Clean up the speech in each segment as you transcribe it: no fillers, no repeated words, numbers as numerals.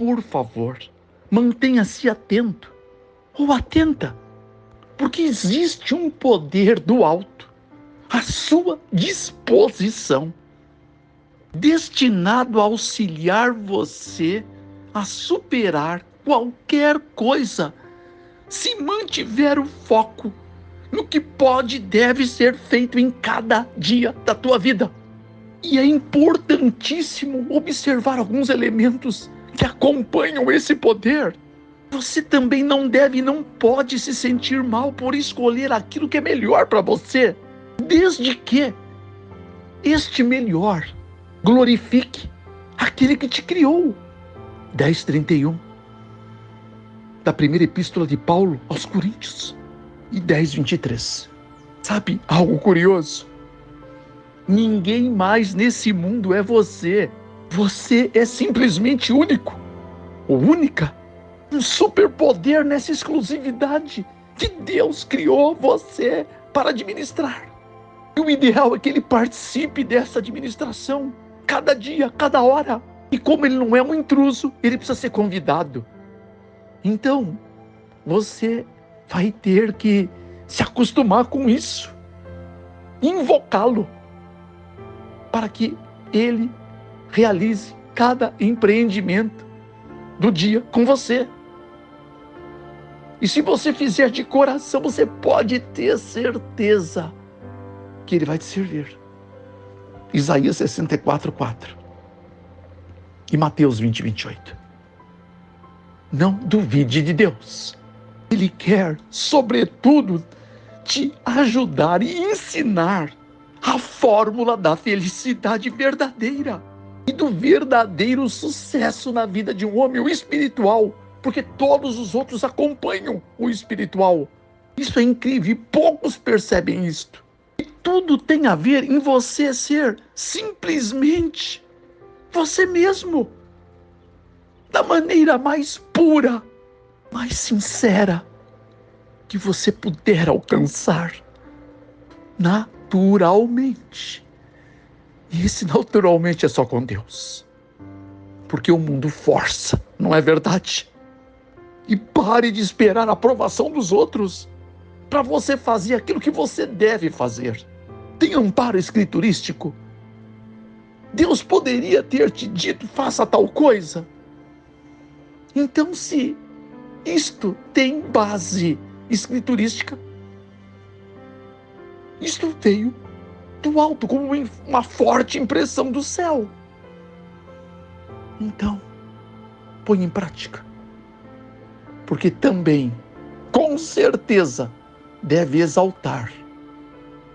por favor, mantenha-se atento ou atenta, porque existe um poder do alto à sua disposição, destinado a auxiliar você a superar qualquer coisa, se mantiver o foco no que pode e deve ser feito em cada dia da tua vida. E é importantíssimo observar alguns elementos que acompanham esse poder. Você também não deve e não pode se sentir mal por escolher aquilo que é melhor para você, desde que este melhor glorifique aquele que te criou. 10:31 da primeira epístola de Paulo aos Coríntios e 10:23. Sabe algo curioso? Ninguém mais nesse mundo é você. Você é simplesmente único ou única. Um superpoder nessa exclusividade que Deus criou você para administrar. E o ideal é que ele participe dessa administração cada dia, cada hora. E como ele não é um intruso, ele precisa ser convidado. Então, você vai ter que se acostumar com isso, invocá-lo, para que ele realize cada empreendimento do dia com você. E se você fizer de coração, você pode ter certeza que ele vai te servir. Isaías 64:4 e Mateus 20:28. Não duvide de Deus. Ele quer, sobretudo, te ajudar e ensinar a fórmula da felicidade verdadeira e do verdadeiro sucesso na vida de um homem espiritual, porque todos os outros acompanham o espiritual. Isso é incrível e poucos percebem isto. E tudo tem a ver em você ser simplesmente você mesmo, da maneira mais pura, mais sincera que você puder alcançar naturalmente. E esse naturalmente é só com Deus, porque o mundo força, não é verdade? E pare de esperar a aprovação dos outros para você fazer aquilo que você deve fazer. Tem amparo escriturístico. Deus poderia ter te dito, faça tal coisa. Então, se isto tem base escriturística, isto veio do alto, como uma forte impressão do céu. Então, põe em prática. Porque também, com certeza, deve exaltar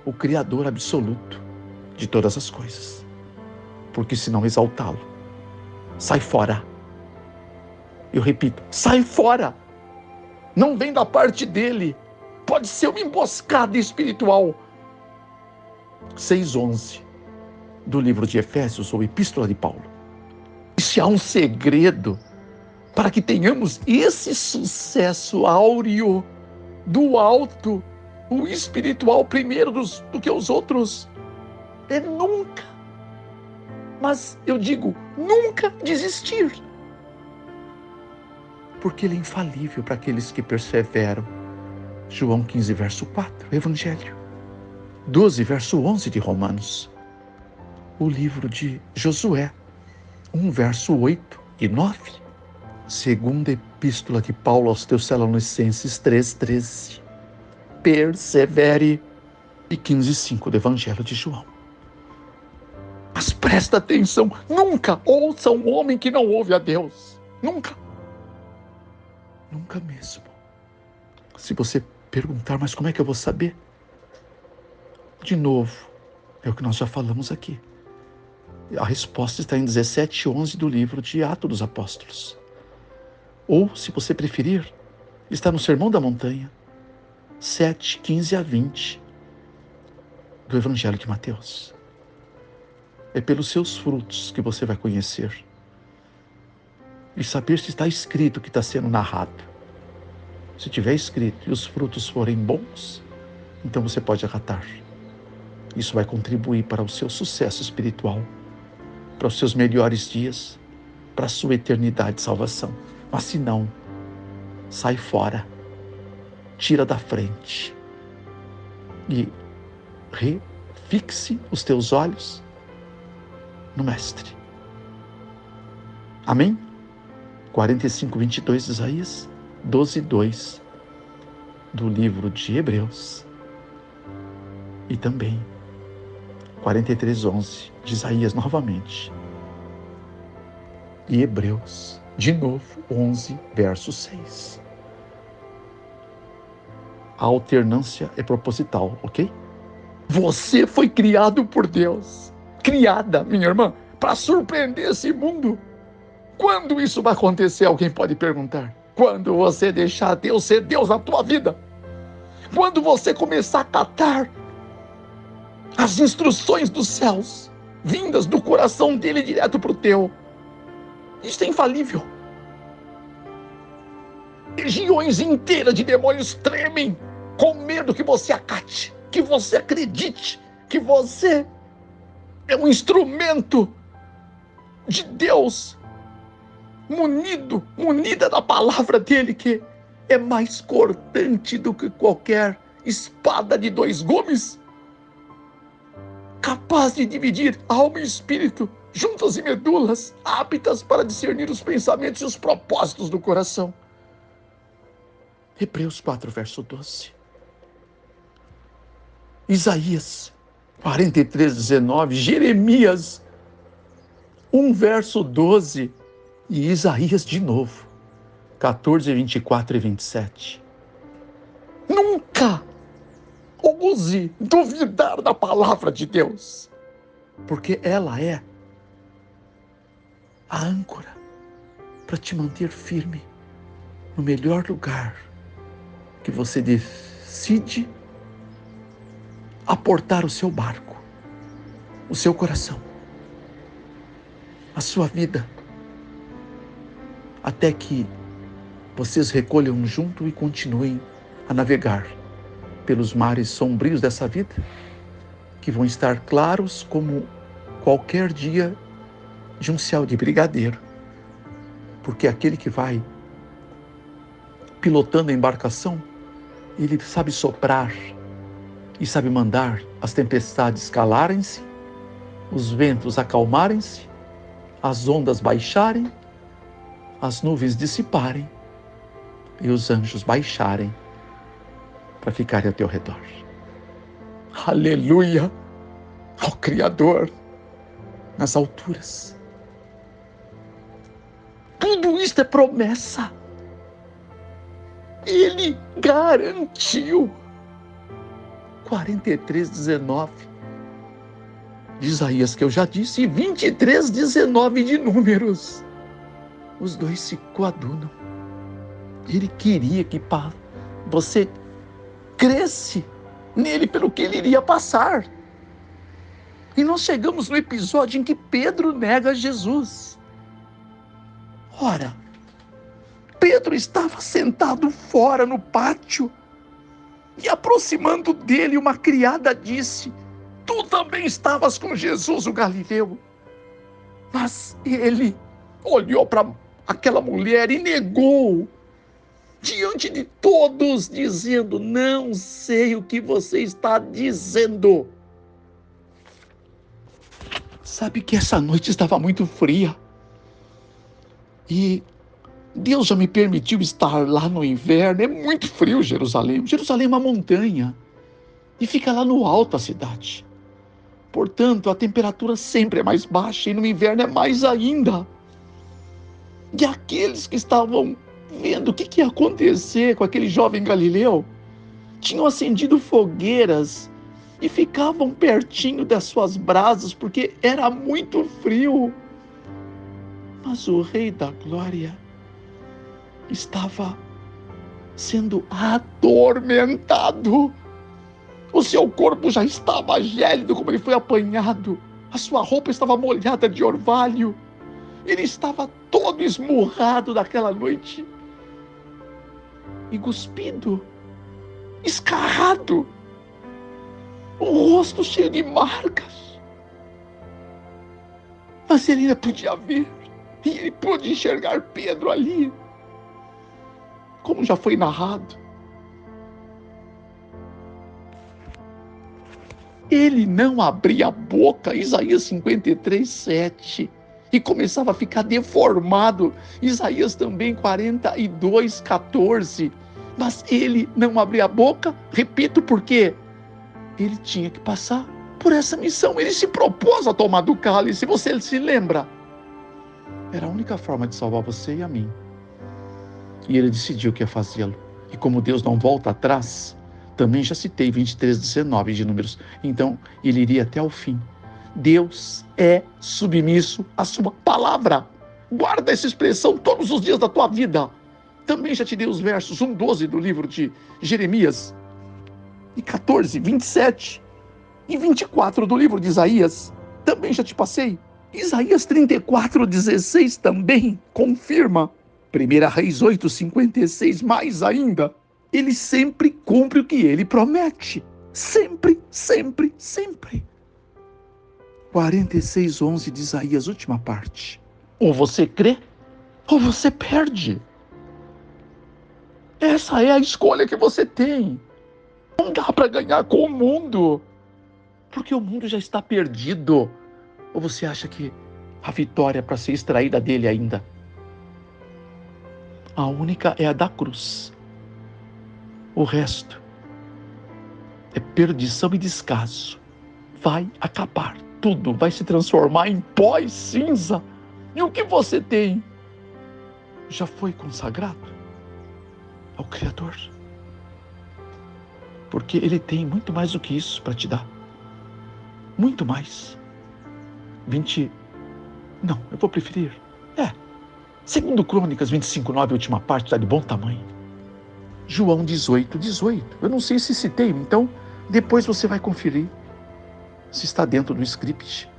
o Criador absoluto de todas as coisas. Porque se não exaltá-lo, sai fora. Eu repito, sai fora. Não vem da parte dele. Pode ser uma emboscada espiritual. 6:11 do livro de Efésios, ou Epístola de Paulo. E se há um segredo para que tenhamos esse sucesso áureo do alto, o espiritual primeiro do que os outros, é nunca, mas eu digo, nunca desistir. Porque ele é infalível para aqueles que perseveram. João 15, verso 4, Evangelho. 12, verso 11 de Romanos. O livro de Josué, 1, verso 8 e 9. Segunda Epístola de Paulo aos Tessalonicenses 3:13. Persevere. E 15:5 do Evangelho de João. Mas presta atenção, nunca ouça um homem que não ouve a Deus. Nunca. Nunca mesmo. Se você perguntar, mas como é que eu vou saber? De novo, é o que nós já falamos aqui. A resposta está em 17:11 do livro de Atos dos Apóstolos. Ou, se você preferir, está no Sermão da Montanha, 7:15 a 20 do Evangelho de Mateus. É pelos seus frutos que você vai conhecer e saber se está escrito o que está sendo narrado. Se tiver escrito e os frutos forem bons, então você pode acatar. Isso vai contribuir para o seu sucesso espiritual, para os seus melhores dias, para a sua eternidade de salvação. Mas se não, sai fora, tira da frente e refixe os teus olhos no Mestre. Amém? 45:22 de Isaías, 12:2 do livro de Hebreus e também 43:11 de Isaías novamente e Hebreus de novo 11 verso 6. A alternância é proposital, ok? Você foi criado por Deus, criada, minha irmã, para surpreender esse mundo. Quando isso vai acontecer? Alguém pode perguntar. Quando você deixar Deus ser Deus na tua vida. Quando você começar a acatar as instruções dos céus, vindas do coração dele direto para o teu. Isso é infalível. Legiões inteiras de demônios tremem com medo que você acate, que você acredite, que você é um instrumento de Deus, munida da palavra dele, que é mais cortante do que qualquer espada de 2 gumes, capaz de dividir alma e espírito, juntas e medulas, aptas para discernir os pensamentos e os propósitos do coração. Hebreus 4, verso 12. Isaías 43:19, Jeremias 1, verso 12 e Isaías de novo, 14, 24 e 27. Nunca ouse duvidar da palavra de Deus, porque ela é a âncora para te manter firme no melhor lugar que você decide aportar o seu barco, o seu coração, a sua vida, até que vocês recolham junto e continuem a navegar pelos mares sombrios dessa vida, que vão estar claros como qualquer dia de um céu de brigadeiro, porque aquele que vai pilotando a embarcação, ele sabe soprar e sabe mandar as tempestades calarem-se, os ventos acalmarem-se, as ondas baixarem, as nuvens dissiparem e os anjos baixarem para ficarem ao teu redor. Aleluia ao Criador nas alturas. Tudo isto é promessa. Ele garantiu. 43:19 de Isaías, que eu já disse, e 23:19 de Números. Os dois se coadunam. Ele queria que você cresce nele pelo que ele iria passar. E nós chegamos no episódio em que Pedro nega Jesus. Ora, Pedro estava sentado fora no pátio e, aproximando dele, uma criada disse: tu também estavas com Jesus, o Galileu. Mas ele olhou para aquela mulher e negou diante de todos, dizendo: não sei o que você está dizendo. Sabe que essa noite estava muito fria e Deus já me permitiu estar lá no inverno. É muito frio Jerusalém. Jerusalém é uma montanha e fica lá no alto a cidade. Portanto, a temperatura sempre é mais baixa e no inverno é mais ainda. E aqueles que estavam vendo o que ia acontecer com aquele jovem Galileu tinham acendido fogueiras e ficavam pertinho das suas brasas porque era muito frio. Mas o Rei da Glória estava sendo atormentado. O seu corpo já estava gélido como ele foi apanhado. A sua roupa estava molhada de orvalho. Ele estava todo esmurrado daquela noite. E cuspido, escarrado, o rosto cheio de marcas. Mas ele ainda podia ver E ele pôde enxergar Pedro ali, como já foi narrado. Ele não abria a boca, Isaías 53:7, e começava a ficar deformado, Isaías também 42:14, mas ele não abria a boca, repito, porque ele tinha que passar por essa missão, ele se propôs a tomar do cálice, você se lembra? Era a única forma de salvar você e a mim, e ele decidiu que ia fazê-lo, e como Deus não volta atrás, também já citei 23:19 de Números, então ele iria até o fim. Deus é submisso à sua palavra. Guarda essa expressão todos os dias da tua vida. Também já te dei os versos 1:12 do livro de Jeremias, e 14, 27 e 24 do livro de Isaías. Também já te passei. Isaías 34:16 também confirma. 1 Reis 8:56 mais ainda. Ele sempre cumpre o que ele promete. Sempre, sempre, sempre. 46:11 de Isaías, última parte. Ou você crê, ou você perde. Essa é a escolha que você tem. Não dá para ganhar com o mundo, porque o mundo já está perdido. Ou você acha que a vitória é para ser extraída dele ainda? A única é a da cruz. O resto é perdição e descaso. Vai acabar. Tudo vai se transformar em pó e cinza. E o que você tem já foi consagrado ao Criador. Porque Ele tem muito mais do que isso para te dar. Muito mais. Não, eu vou preferir. 2 Crônicas 25:9, última parte, está de bom tamanho. João 18:18. Eu não sei se citei, então depois você vai conferir se está dentro do script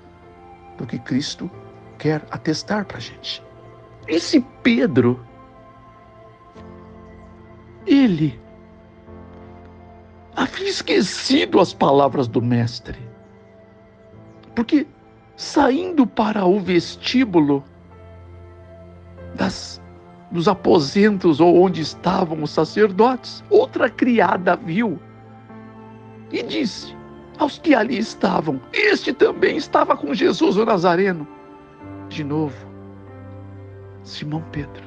do que Cristo quer atestar para a gente. Esse Pedro, ele havia esquecido as palavras do mestre, porque saindo para o vestíbulo dos aposentos ou onde estavam os sacerdotes, outra criada viu e disse aos que ali estavam: este também estava com Jesus o Nazareno. De novo, Simão Pedro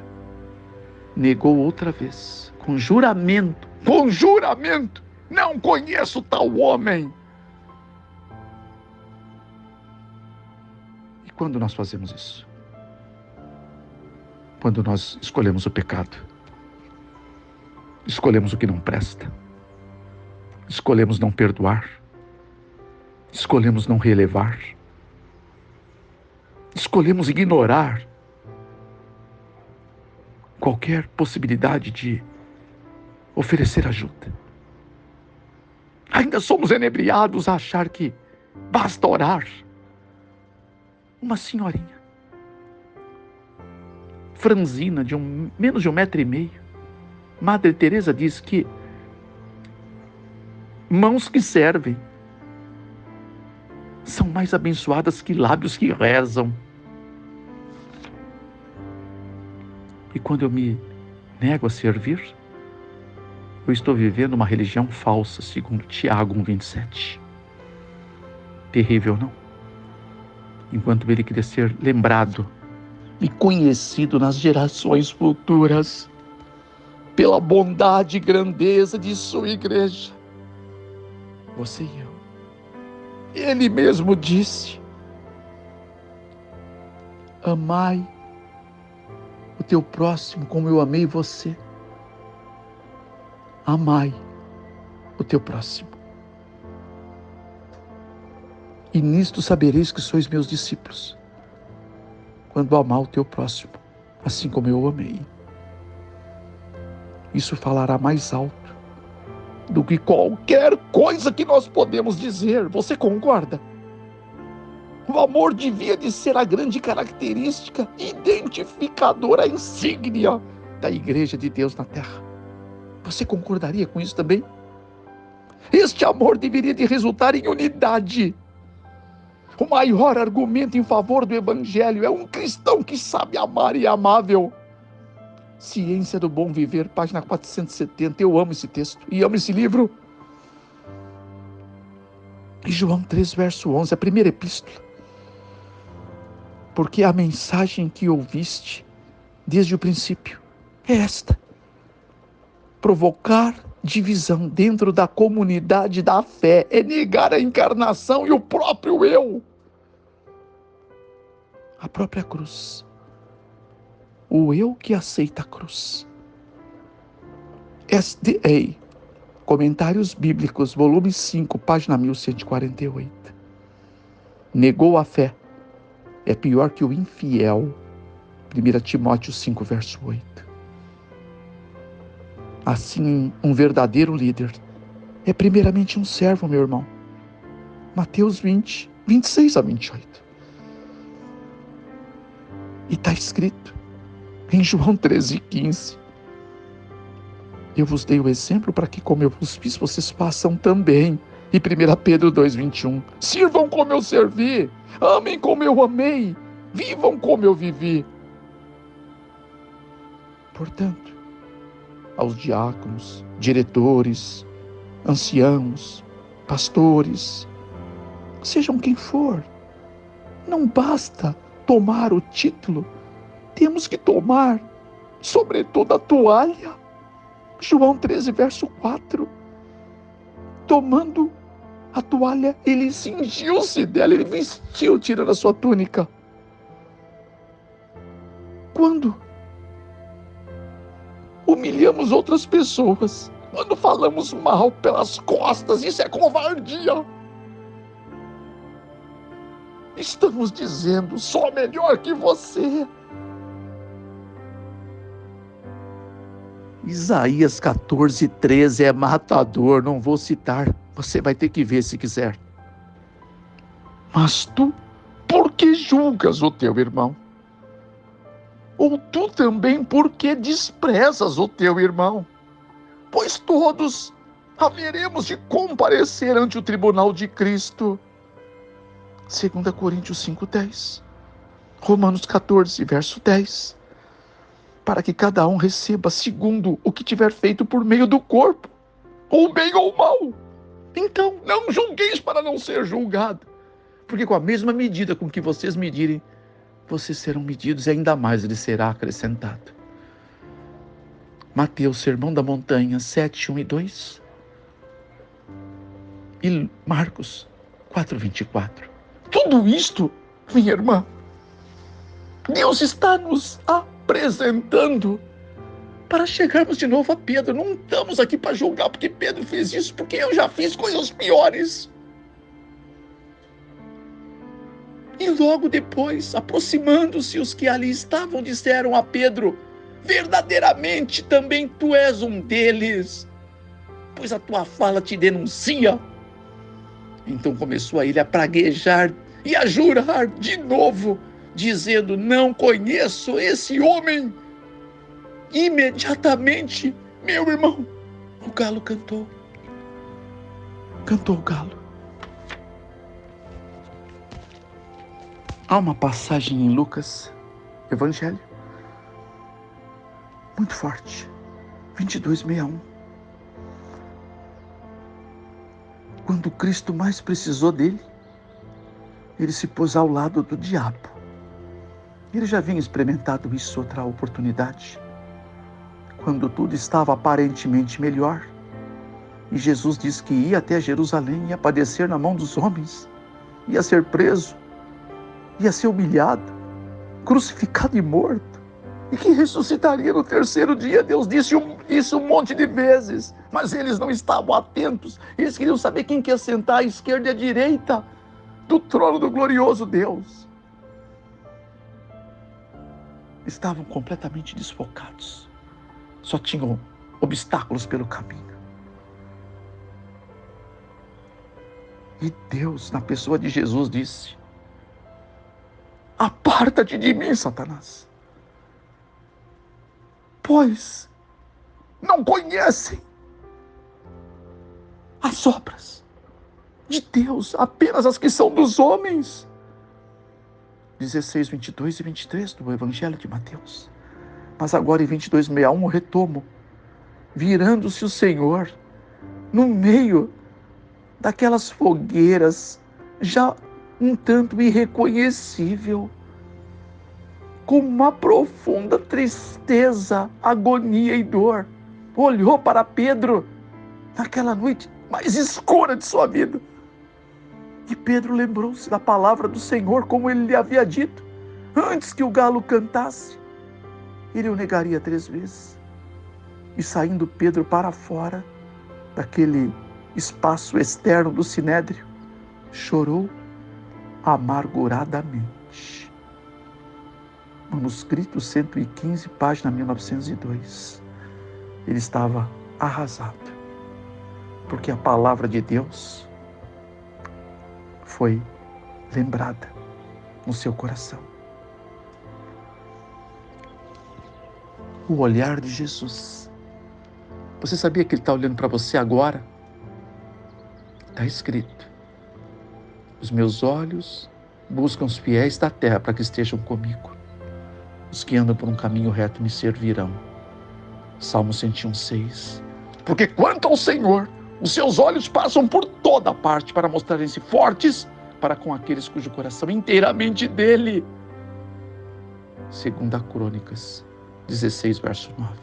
negou outra vez, com juramento, não conheço tal homem. E quando nós fazemos isso? Quando nós escolhemos o pecado, escolhemos o que não presta, escolhemos não perdoar, escolhemos não relevar, escolhemos ignorar qualquer possibilidade de oferecer ajuda. Ainda somos enebriados a achar que basta orar. Uma senhorinha franzina, de menos de 1,5 metro, Madre Teresa diz que mãos que servem são mais abençoadas que lábios que rezam. E quando eu me nego a servir, eu estou vivendo uma religião falsa, segundo Tiago 1,27. Terrível, não? Enquanto ele queria ser lembrado e conhecido nas gerações futuras pela bondade e grandeza de sua igreja, você e eu. Ele mesmo disse: amai o teu próximo como eu amei você. Amai o teu próximo. E nisto sabereis que sois meus discípulos, quando amar o teu próximo, assim como eu o amei. Isso falará mais alto do que qualquer coisa que nós podemos dizer. Você concorda? O amor devia de ser a grande característica identificadora, a insígnia da Igreja de Deus na Terra. Você concordaria com isso também? Este amor deveria de resultar em unidade. O maior argumento em favor do Evangelho é um cristão que sabe amar e é amável. Ciência do Bom Viver, página 470. Eu amo esse texto e amo esse livro. E João 3, verso 11, a primeira epístola. Porque a mensagem que ouviste desde o princípio é esta: provocar divisão dentro da comunidade da fé é negar a encarnação e o próprio eu. A própria cruz. O eu que aceita a cruz. SDA, Comentários Bíblicos, volume 5, página 1148. Negou a fé. É pior que o infiel. 1 Timóteo 5, verso 8. Assim, um verdadeiro líder é primeiramente um servo, meu irmão. Mateus 20, 26 a 28. E está escrito em João 13, 15. Eu vos dei o exemplo para que, como eu vos fiz, vocês façam também. E 1 Pedro 2, 21. Sirvam como eu servi, amem como eu amei, vivam como eu vivi. Portanto, aos diáconos, diretores, anciãos, pastores, sejam quem for, não basta tomar o título, temos que tomar, sobretudo, a toalha. João 13, verso 4. Tomando a toalha, ele cingiu-se dela, ele vestiu, tirando a sua túnica. Quando humilhamos outras pessoas, quando falamos mal pelas costas, isso é covardia. Estamos dizendo, sou melhor que você. Isaías 14, 13 é matador, não vou citar, você vai ter que ver se quiser. Mas tu, por que julgas o teu irmão? Ou tu também, por que desprezas o teu irmão? Pois todos haveremos de comparecer ante o tribunal de Cristo. 2 Coríntios 5, 10. Romanos 14, verso 10. Para que cada um receba segundo o que tiver feito por meio do corpo, ou bem ou mal. Então, não julgueis para não ser julgado, porque com a mesma medida com que vocês medirem, vocês serão medidos e ainda mais lhes será acrescentado. Mateus, Sermão da Montanha, 7, 1 e 2. E Marcos 4, 24. Tudo isto, minha irmã, Deus está nos apresentando para chegarmos de novo a Pedro. Não estamos aqui para julgar porque Pedro fez isso, porque eu já fiz coisas piores. E logo depois, aproximando-se os que ali estavam, disseram a Pedro: verdadeiramente também tu és um deles, pois a tua fala te denuncia. Então começou a ele a praguejar e a jurar de novo, dizendo: não conheço esse homem. Imediatamente, meu irmão, o galo cantou. Cantou o galo. Há uma passagem em Lucas, Evangelho, muito forte, 22:61. Quando Cristo mais precisou dele, ele se pôs ao lado do diabo. Ele já havia experimentado isso outra oportunidade, quando tudo estava aparentemente melhor, e Jesus disse que ia até Jerusalém, ia padecer na mão dos homens, ia ser preso, ia ser humilhado, crucificado e morto, e que ressuscitaria no terceiro dia. Deus disse isso um monte de vezes, mas eles não estavam atentos. Eles queriam saber quem quer sentar à esquerda e à direita do trono do glorioso Deus. Estavam completamente desfocados, só tinham obstáculos pelo caminho. E Deus, na pessoa de Jesus, disse: aparta-te de mim, Satanás, pois não conhecem as obras de Deus, apenas as que são dos homens. 16, 22 e 23 do Evangelho de Mateus. Mas agora em 22:61 eu retomo. Virando-se o Senhor, no meio daquelas fogueiras, já um tanto irreconhecível, com uma profunda tristeza, agonia e dor, olhou para Pedro naquela noite mais escura de sua vida. E Pedro lembrou-se da palavra do Senhor, como ele lhe havia dito, antes que o galo cantasse, ele o negaria 3 vezes. E saindo Pedro para fora daquele espaço externo do sinédrio, chorou amarguradamente. Manuscrito 115, página 1902. Ele estava arrasado, porque a palavra de Deus foi lembrada no seu coração. O olhar de Jesus. Você sabia que Ele está olhando para você agora? Está escrito: os meus olhos buscam os fiéis da terra para que estejam comigo. Os que andam por um caminho reto me servirão. Salmo 101:6. Porque quanto ao Senhor, os seus olhos passam por toda parte para mostrarem-se fortes para com aqueles cujo coração é inteiramente dele. 2 Crônicas 16, verso 9.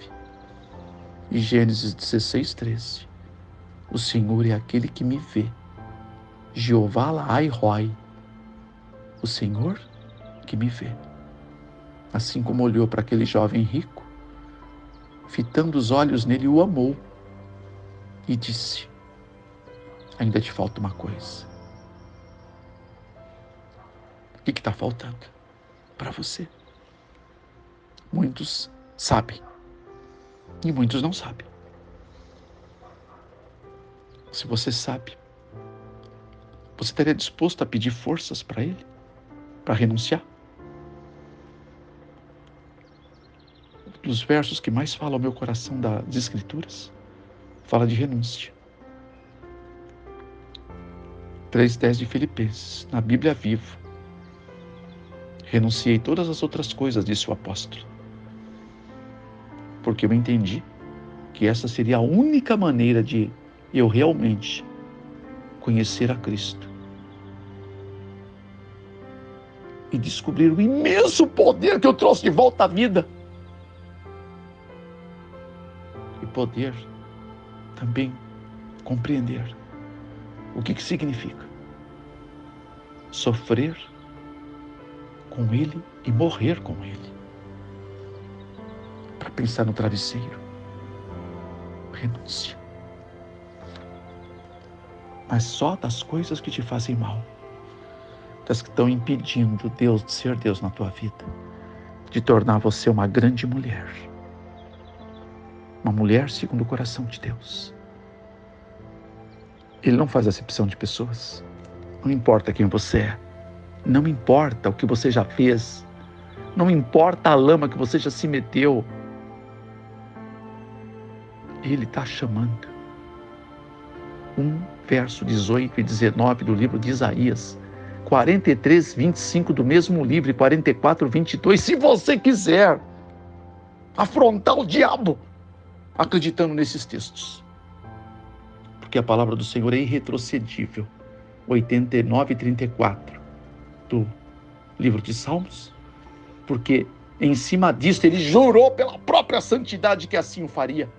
E Gênesis 16, 13. O Senhor é aquele que me vê. Jeová Laai Roi. O Senhor que me vê. Assim como olhou para aquele jovem rico, fitando os olhos nele, o amou e disse: ainda te falta uma coisa. O que está faltando para você? Muitos sabem e muitos não sabem. Se você sabe, você estaria disposto a pedir forças para Ele, para renunciar? Um dos versos que mais fala ao meu coração das Escrituras fala de renúncia. 3:10 de Filipenses, na Bíblia Viva. Renunciei todas as outras coisas, disse o apóstolo, porque eu entendi que essa seria a única maneira de eu realmente conhecer a Cristo e descobrir o imenso poder que eu trouxe de volta à vida. E poder também compreender o que significa sofrer com Ele e morrer com Ele. Para pensar no travesseiro, renúncia. Mas só das coisas que te fazem mal, das que estão impedindo Deus de ser Deus na tua vida, de tornar você uma grande mulher, uma mulher segundo o coração de Deus. Ele não faz acepção de pessoas. Não importa quem você é, não importa o que você já fez, não importa a lama que você já se meteu, Ele está chamando. 1 verso 18 e 19 do livro de Isaías, 43, 25 do mesmo livro e 44, 22, se você quiser afrontar o diabo acreditando nesses textos. Porque a palavra do Senhor é irretrocedível. 89 e 34 do livro de Salmos. Porque em cima disso ele jurou pela própria santidade que assim o faria.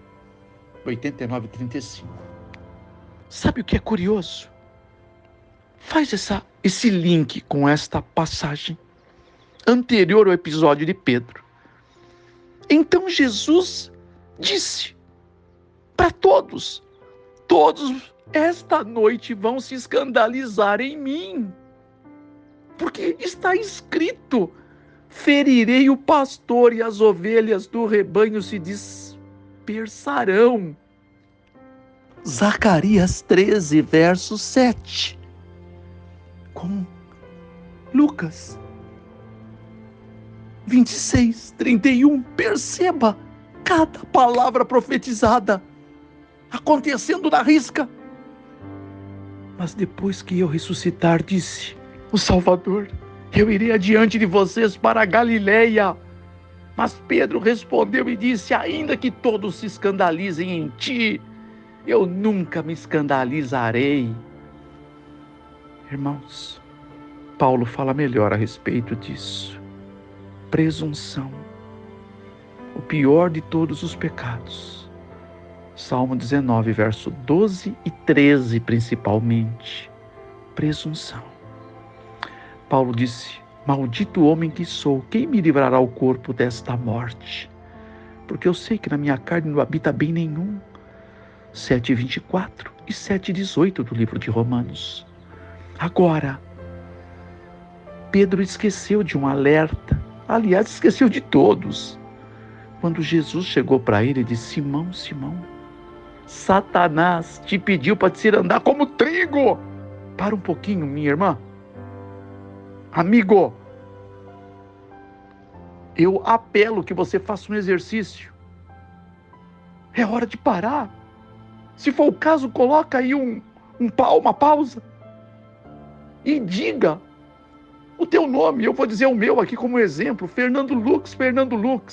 89 e 35. Sabe o que é curioso? Faz esse link com esta passagem anterior ao episódio de Pedro. Então Jesus disse para todos esta noite vão se escandalizar em mim, porque está escrito: ferirei o pastor e as ovelhas do rebanho se dispersarão. Zacarias 13, verso 7. Com Lucas 26, 31. Perceba cada palavra profetizada acontecendo na risca. Mas depois que eu ressuscitar, disse o Salvador, Eu irei adiante de vocês para a Galileia. Mas Pedro respondeu e disse: ainda que todos se escandalizem em ti, eu nunca me escandalizarei. Irmãos, Paulo fala melhor a respeito disso. Presunção, o pior de todos os pecados. Salmo 19, verso 12 e 13 principalmente. Presunção. Paulo disse: maldito homem que sou, quem me livrará o corpo desta morte? Porque eu sei que na minha carne não habita bem nenhum. 7:24 e 7:18 do livro de Romanos. Agora, Pedro esqueceu de um alerta, aliás, esqueceu de todos. Quando Jesus chegou para ele e disse: Simão, Simão, Satanás te pediu para te andar como trigo. Para um pouquinho, minha irmã. Amigo, eu apelo que você faça um exercício. É hora de parar. Se for o caso, coloca aí uma pausa. E diga o teu nome. Eu vou dizer o meu aqui como exemplo. Fernando Lux,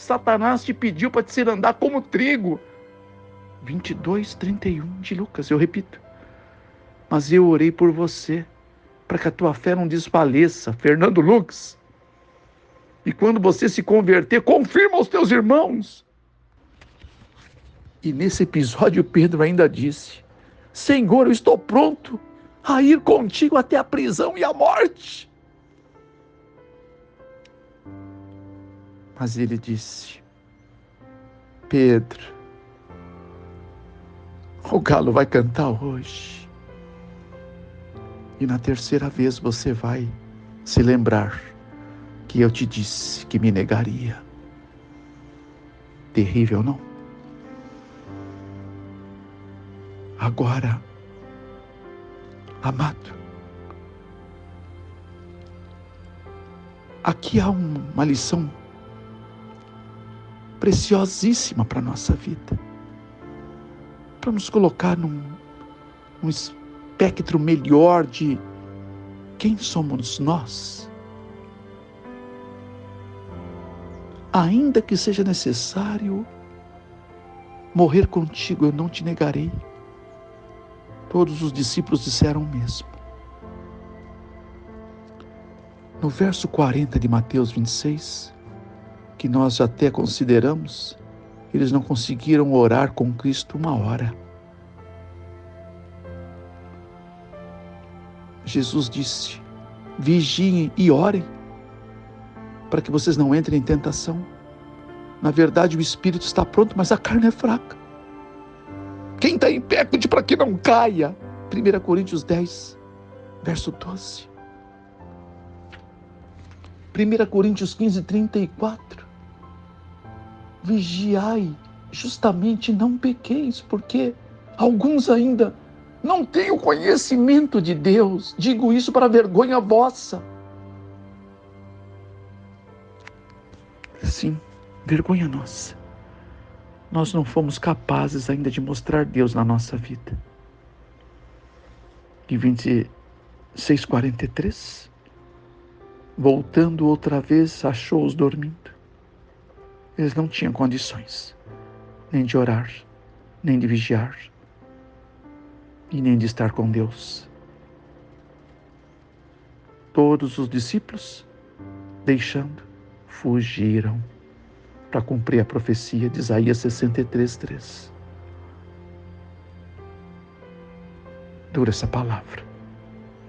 Satanás te pediu para te andar como trigo. 22:31 de Lucas, eu repito. Mas eu orei por você, para que a tua fé não desfaleça, Fernando Lux. E quando você se converter, confirma aos teus irmãos. E nesse episódio Pedro ainda disse: Senhor, eu estou pronto a ir contigo até a prisão e a morte. Mas ele disse: Pedro, o galo vai cantar hoje. E na terceira vez você vai se lembrar que eu te disse que me negaria. Terrível, não? Agora, amado, aqui há uma lição preciosíssima para a nossa vida, para nos colocar num espectro melhor de quem somos nós. Ainda que seja necessário morrer contigo, eu não te negarei. Todos os discípulos disseram o mesmo. No verso 40 de Mateus 26, que nós até consideramos, eles não conseguiram orar com Cristo 1 hora. Jesus disse: vigiem e orem, para que vocês não entrem em tentação. Na verdade, o espírito está pronto, mas a carne é fraca. Quem está em pé, cuide para que não caia. 1 Coríntios 10, verso 12. 1 Coríntios 15, 34. Vigiai, justamente não pequeis, porque alguns ainda não têm o conhecimento de Deus. Digo isso para vergonha vossa. Sim, vergonha nossa. Nós não fomos capazes ainda de mostrar Deus na nossa vida. E 26:43, voltando outra vez, achou-os dormindo. Eles não tinham condições, nem de orar, nem de vigiar, e nem de estar com Deus. Todos os discípulos, deixando, fugiram, para cumprir a profecia de Isaías 63:3. Dura essa palavra.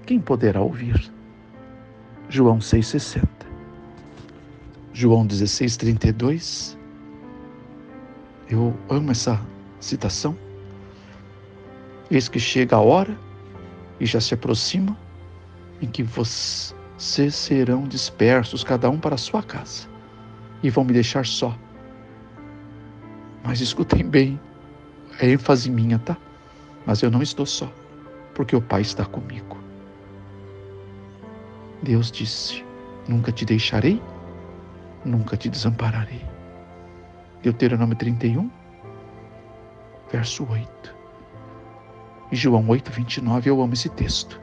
Quem poderá ouvir? João 6:60. João 16:32. Eu amo essa citação. Eis que chega a hora, e já se aproxima, em que vocês serão dispersos, cada um para a sua casa, e vão me deixar só. Mas escutem bem, é ênfase minha, tá? Mas eu não estou só, porque o Pai está comigo. Deus disse: nunca te deixarei, nunca te desampararei. Deuteronômio 31, verso 8. E João 8:29, eu amo esse texto.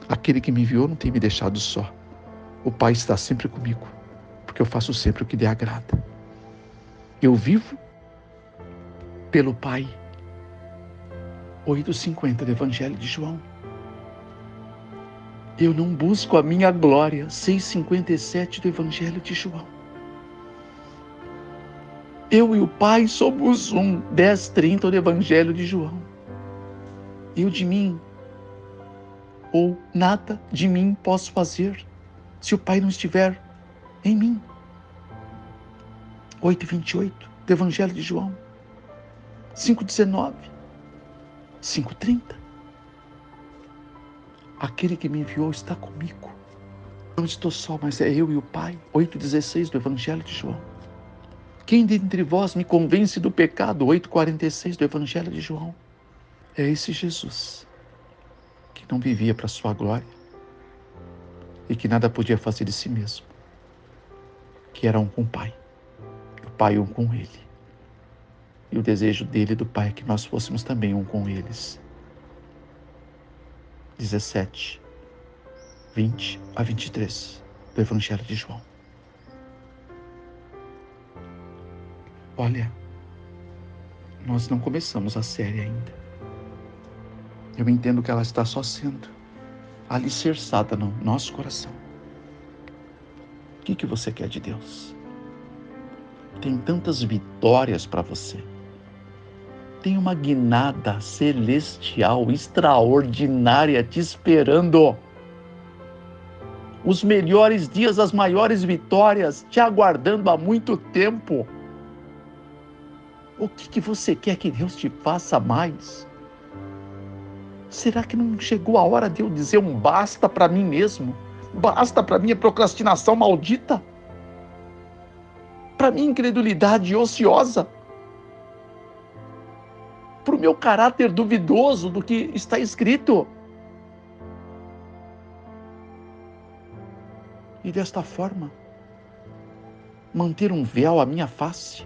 Aquele que me enviou não tem me deixado só, O Pai está sempre comigo, porque eu faço sempre o que lhe agrada. Eu vivo pelo Pai. 8:50 do Evangelho de João. Eu não busco a minha glória. 6:57 do Evangelho de João. Eu e o Pai somos um. 10:30 do Evangelho de João. Eu de mim, ou nada de mim posso fazer, se o Pai não estiver em mim. 8:28 do Evangelho de João. 5:19. 5:30. Aquele que me enviou está comigo. Não estou só, mas é eu e o Pai. 8:16 do Evangelho de João. Quem dentre vós me convence do pecado? 8:46 do Evangelho de João. É esse Jesus que não vivia para a sua glória e que nada podia fazer de si mesmo, que era um com o Pai, o Pai um com ele. E o desejo dele e do Pai é que nós fôssemos também um com eles. 17, 20 a 23 do Evangelho de João. Olha, nós não começamos a série ainda. Eu entendo que ela está só sendo alicerçada no nosso coração. O que você quer de Deus? Tem tantas vitórias para você. Tem uma guinada celestial, extraordinária te esperando. Os melhores dias, as maiores vitórias te aguardando há muito tempo. O que você quer que Deus te faça mais? Será que não chegou a hora de eu dizer um basta para mim mesmo? Basta para minha procrastinação maldita? Para minha incredulidade ociosa? Para o meu caráter duvidoso do que está escrito? E desta forma, manter um véu à minha face,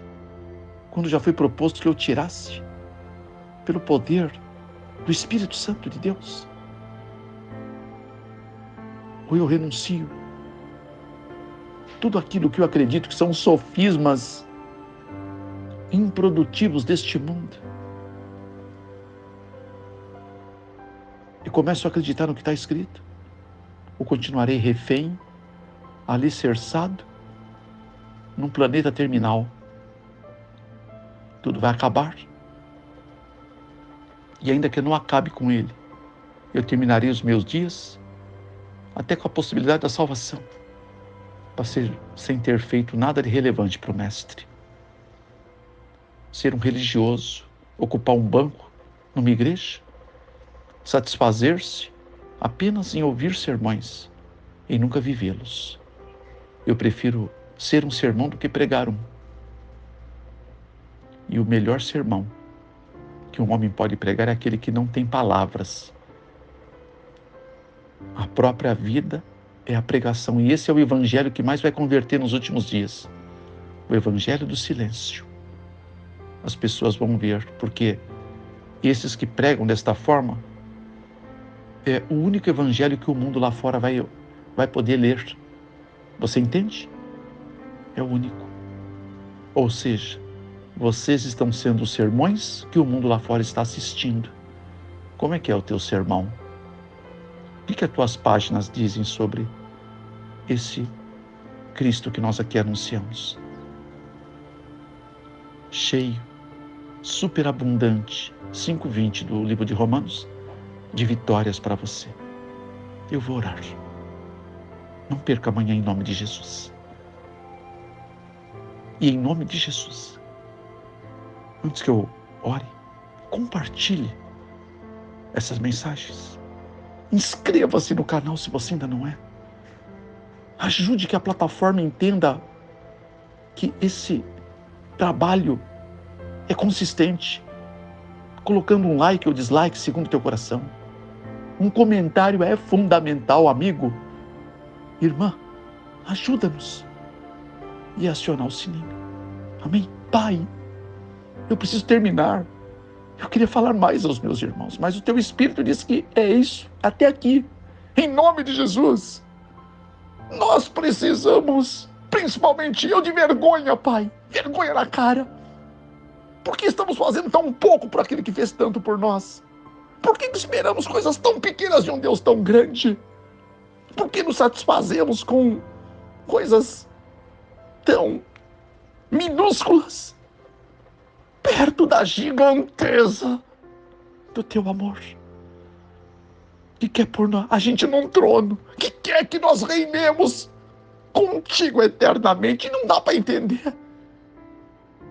quando já foi proposto que eu tirasse, pelo poder do Espírito Santo de Deus? Ou eu renuncio tudo aquilo que eu acredito que são sofismas improdutivos deste mundo e começo a acreditar no que está escrito? Ou continuarei refém, alicerçado, num planeta terminal? Tudo vai acabar. E ainda que eu não acabe com ele, eu terminarei os meus dias até com a possibilidade da salvação, sem ter feito nada de relevante para o Mestre. Ser um religioso, ocupar um banco numa igreja, satisfazer-se apenas em ouvir sermões e nunca vivê-los. Eu prefiro ser um sermão do que pregar um. E o melhor sermão que um homem pode pregar é aquele que não tem palavras. A própria vida é a pregação, e esse é o evangelho que mais vai converter nos últimos dias. O evangelho do silêncio. As pessoas vão ver, porque esses que pregam desta forma é o único evangelho que o mundo lá fora vai poder ler. Você entende? É o único. Ou seja, vocês estão sendo os sermões que o mundo lá fora está assistindo. Como é que é o teu sermão? O que as tuas páginas dizem sobre esse Cristo que nós aqui anunciamos? Cheio, superabundante, 5:20 do livro de Romanos, de vitórias para você. Eu vou orar. Não perca amanhã em nome de Jesus. E em nome de Jesus, antes que eu ore, compartilhe essas mensagens. Inscreva-se no canal se você ainda não é. Ajude que a plataforma entenda que esse trabalho é consistente, colocando um like ou dislike segundo o teu coração. Um comentário é fundamental, amigo. Irmã, ajuda-nos. E acionar o sininho. Amém? Pai, eu preciso terminar. Eu queria falar mais aos meus irmãos, mas o teu Espírito diz que é isso, até aqui. Em nome de Jesus. Nós precisamos, principalmente eu, de vergonha, Pai. Vergonha na cara. Por que estamos fazendo tão pouco por aquele que fez tanto por nós? Por que esperamos coisas tão pequenas de um Deus tão grande? Por que nos satisfazemos com coisas tão minúsculas perto da giganteza do teu amor? Que quer pôr a gente num trono, que quer que nós reinemos contigo eternamente, não dá para entender.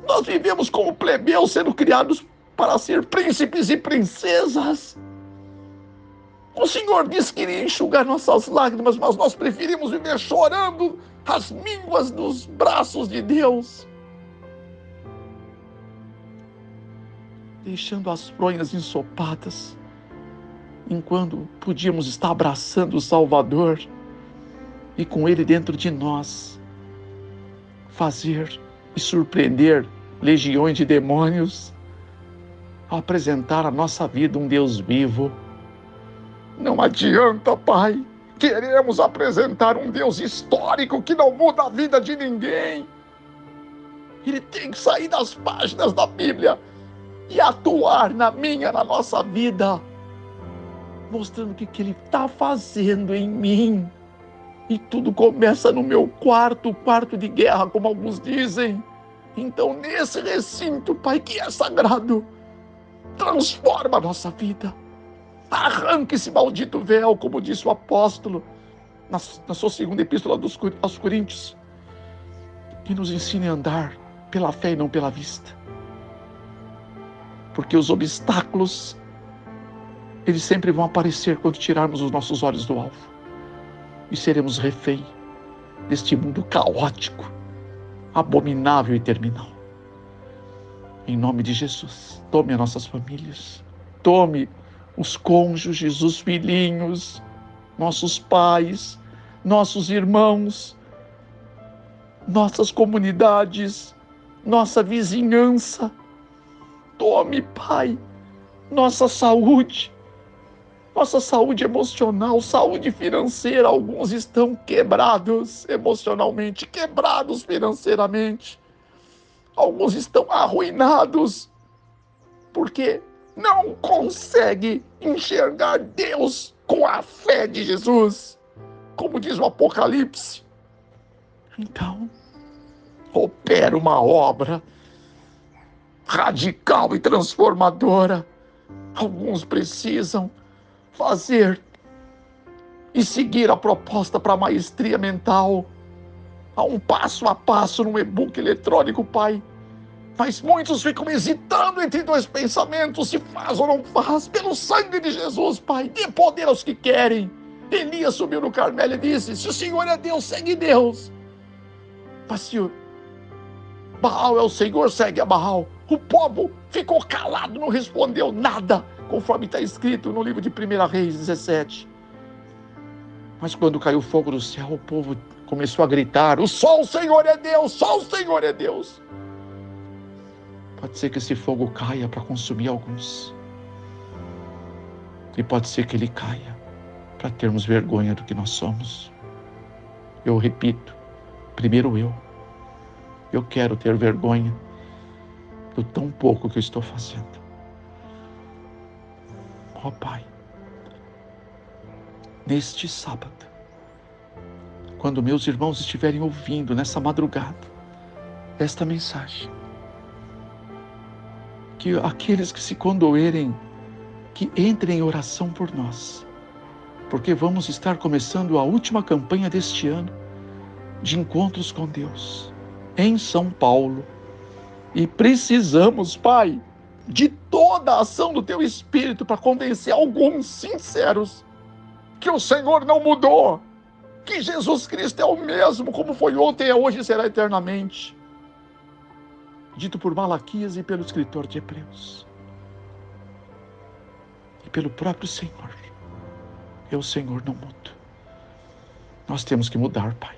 Nós vivemos como plebeus, sendo criados para ser príncipes e princesas. O Senhor disse que iria enxugar nossas lágrimas, mas nós preferimos viver chorando as mínguas dos braços de Deus, deixando as fronhas ensopadas, enquanto podíamos estar abraçando o Salvador e com Ele dentro de nós fazer e surpreender legiões de demônios ao apresentar a nossa vida um Deus vivo. Não adianta, Pai. Queremos apresentar um Deus histórico que não muda a vida de ninguém. Ele tem que sair das páginas da Bíblia e atuar na nossa vida, mostrando o que Ele está fazendo em mim. E tudo começa no meu quarto de guerra, como alguns dizem. Então, nesse recinto, Pai, que é sagrado, transforma a nossa vida. Arranque esse maldito véu, como disse o apóstolo na sua segunda epístola aos Coríntios, e nos ensine a andar pela fé e não pela vista. Porque os obstáculos, eles sempre vão aparecer quando tirarmos os nossos olhos do alvo. E seremos refém deste mundo caótico, abominável e terminal. Em nome de Jesus, tome as nossas famílias, tome os cônjuges, os filhinhos, nossos pais, nossos irmãos, nossas comunidades, nossa vizinhança. Tome, Pai, nossa saúde emocional, saúde financeira. Alguns estão quebrados emocionalmente, quebrados financeiramente. Alguns estão arruinados porque não conseguem enxergar Deus com a fé de Jesus, como diz o Apocalipse. Então, opera uma obra radical e transformadora. Alguns precisam fazer e seguir a proposta para a maestria mental. Há um passo a passo no e-book eletrônico, Pai. Mas muitos ficam hesitando entre dois pensamentos, se faz ou não faz. Pelo sangue de Jesus, Pai, dê poder aos que querem. Elias subiu no Carmelo e disse: se o Senhor é Deus, segue Deus. Mas se Baal é o Senhor, segue a Baal. O povo ficou calado, não respondeu nada, conforme está escrito no livro de 1 Reis 17. Mas quando caiu fogo do céu, o povo começou a gritar: só o Senhor é Deus, só o Senhor é Deus. Pode ser que esse fogo caia para consumir alguns. E pode ser que ele caia para termos vergonha do que nós somos. Eu repito, primeiro eu quero ter vergonha do tão pouco que eu estou fazendo. Ó Pai, neste sábado, quando meus irmãos estiverem ouvindo nessa madrugada esta mensagem, que aqueles que se condoerem, que entrem em oração por nós, porque vamos estar começando a última campanha deste ano de encontros com Deus em São Paulo. E precisamos, Pai, de toda a ação do Teu Espírito para convencer alguns sinceros que o Senhor não mudou, que Jesus Cristo é o mesmo, como foi ontem, é hoje e será eternamente. Dito por Malaquias e pelo escritor de Hebreus. E pelo próprio Senhor. O Senhor não muda. Nós temos que mudar, Pai.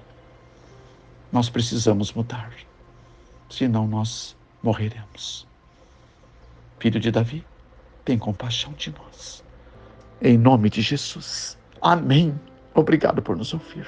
Nós precisamos mudar. Senão nós morreremos. Filho de Davi, tem compaixão de nós. Em nome de Jesus. Amém. Obrigado por nos ouvir.